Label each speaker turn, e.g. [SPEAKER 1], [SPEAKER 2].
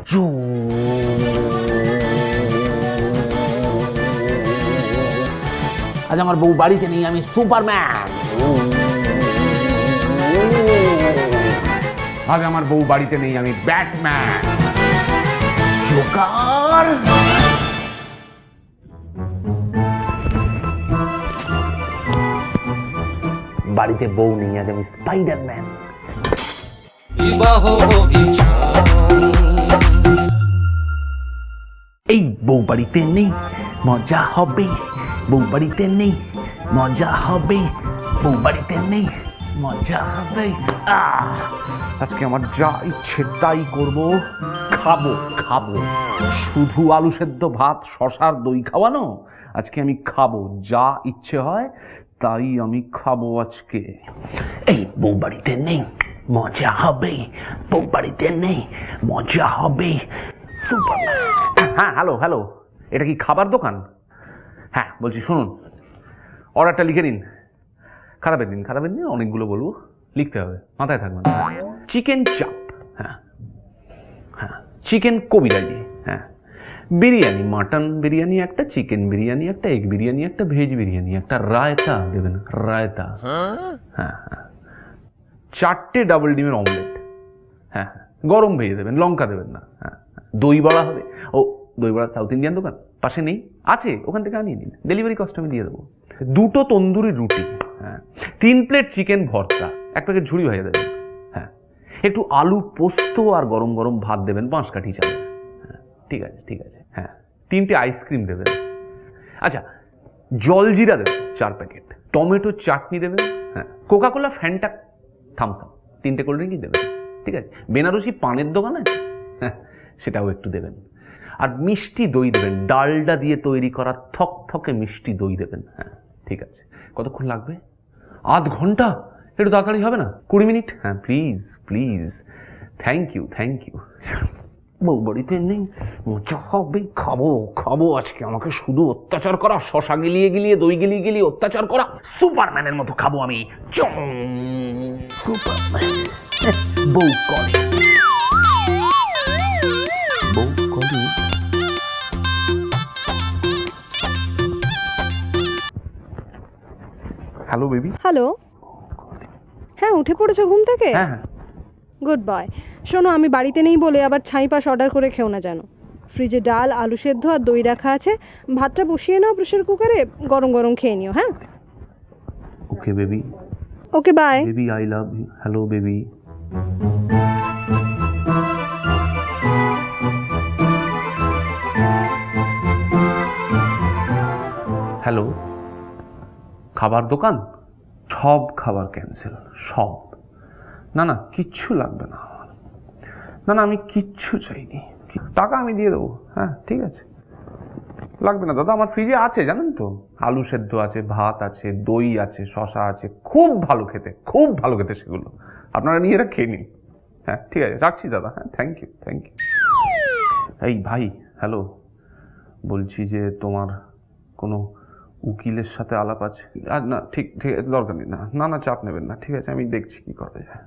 [SPEAKER 1] আজ আমার বউ বাড়িতে নেই, আমি সুপারম্যান।
[SPEAKER 2] আজ আমার বউ বাড়িতে নেই, আমি ব্যাটম্যান।
[SPEAKER 1] জোকার। বাড়িতে বউ নেই, আজ আমি স্পাইডারম্যান। এই বউ বাড়িতে নেই, মজা হবে। বউ বাড়িতে নেই, মজা হবে। বউ বাড়িতে নেই, মজা হবে।
[SPEAKER 2] আজকে আমার যা ইচ্ছে তাই করব, খাবো খাবো। শুধু আলু সেদ্ধ ভাত শশার দই খাওয়ানো, আজকে আমি খাবো, যা ইচ্ছে হয় তাই আমি খাবো আজকে।
[SPEAKER 1] এই বউ বাড়িতে নেই, মজা হবে। বউ বাড়িতে নেই, মজা হবে। সুপারম্যান।
[SPEAKER 2] হ্যাঁ, হ্যালো হ্যালো, এটা কি খাবার দোকান? হ্যাঁ বলছি, শুনুন, অর্ডারটা লিখে নিন। খারাপের দিন অনেকগুলো বলবো, লিখতে হবে, মাথায় থাকবে না। চিকেন চাপ, হ্যাঁ হ্যাঁ, চিকেন কবিরাজি, হ্যাঁ, বিরিয়ানি, মাটন বিরিয়ানি একটা, চিকেন বিরিয়ানি একটা, এগ বিরিয়ানি একটা, ভেজ বিরিয়ানি একটা, রায়তা দেবেন, রায়তা। হ্যাঁ হ্যাঁ, 4টে ডাবল ডিমের অমলেট। হ্যাঁ হ্যাঁ, গরম ভেজে দেবেন, লঙ্কা দেবেন না। হ্যাঁ, দই বড়া হবে। ও, দই বড়া সাউথ ইন্ডিয়ান দোকান পাশে নেই? আছে, ওখান থেকে আনিয়ে নিন, ডেলিভারি কস্ট আমি দিয়ে দেবো। 2টো তন্দুরি রুটি, হ্যাঁ, 3 প্লেট চিকেন ভর্তা, 1 প্যাকেট ঝুড়ি ভাজা দেবেন। হ্যাঁ, একটু আলু পোস্ত আর গরম গরম ভাত দেবেন, 5 কাঠি চাল। হ্যাঁ, ঠিক আছে ঠিক আছে। হ্যাঁ, 3টে আইসক্রিম দেবেন। আচ্ছা, জলজিরা দেবেন 4 প্যাকেট, টমেটো চাটনি দেবেন। হ্যাঁ, কোকাকোলা, ফ্যান্টা, থামস আপ, 3টে কোল্ড ড্রিঙ্কই দেবেন। ঠিক আছে, বেনারসি পানের দোকান আছে, হ্যাঁ, সেটাও একটু দেবেন। আর মিষ্টি দই দেবেন, ডালডা দিয়ে তৈরি করা থকথকে মিষ্টি দই দেবেন। হ্যাঁ, ঠিক আছে। কতক্ষণ লাগবে? আধ ঘন্টা? একটু তাড়াতাড়ি হবে না? 20 মিনিট? হ্যাঁ, please please, thank you thank you.
[SPEAKER 1] বউ বাড়িতে নেই, মজা হবে। খাবো খাবো আজকে, আমাকে শুধু অত্যাচার করা, শশা গিলিয়ে গিলিয়ে, দই গিলিয়ে গিলিয়ে অত্যাচার করা। সুপারম্যানের মতো খাবো আমি। সুপারম্যান। বউ কলি, বউ কলি।
[SPEAKER 2] Hello baby.
[SPEAKER 3] হ্যালো, হ্যাঁ উঠে পড়েছো ঘুম থেকে?
[SPEAKER 2] হ্যাঁ হ্যাঁ,
[SPEAKER 3] গুড বয়। শোনো, আমি বাড়িতে নেই বলে আবার ছাই পাশ অর্ডার করে খেও না যেন। ফ্রিজে ডাল, আলু সেদ্ধ আর দই রাখা আছে, ভাতটা বসিয়ে নাও প্রেশার কুকারে, গরম গরম খেয়ে নিও। হ্যাঁ,
[SPEAKER 2] okay baby.
[SPEAKER 3] Okay bye.
[SPEAKER 2] Baby I love you. Hello baby. Hello, খাবার দোকান? সব খাবার ক্যান্সেল, সব। না না, কিচ্ছু লাগবে না আমার। না না, আমি কিচ্ছু চাইনি, টাকা আমি দিয়ে দেবো। হ্যাঁ ঠিক আছে, লাগবে না দাদা, আমার ফ্রিজে আছে জানেন তো, আলু সেদ্ধ আছে, ভাত আছে, দই আছে, শশা আছে, খুব ভালো খেতে, খুব ভালো খেতে সেগুলো, আপনারা নিজেরা খেয়ে নিন। হ্যাঁ ঠিক আছে, রাখছি দাদা। হ্যাঁ, থ্যাংক ইউ থ্যাংক ইউ। এই ভাই, হ্যালো, বলছি যে তোমার কোনো উকিলের সাথে আলাপ আছে? আর না, ঠিক ঠিক দরকার নেই, না না না, চাপ নেবেন না, ঠিক আছে, আমি দেখছি কি করা যায়।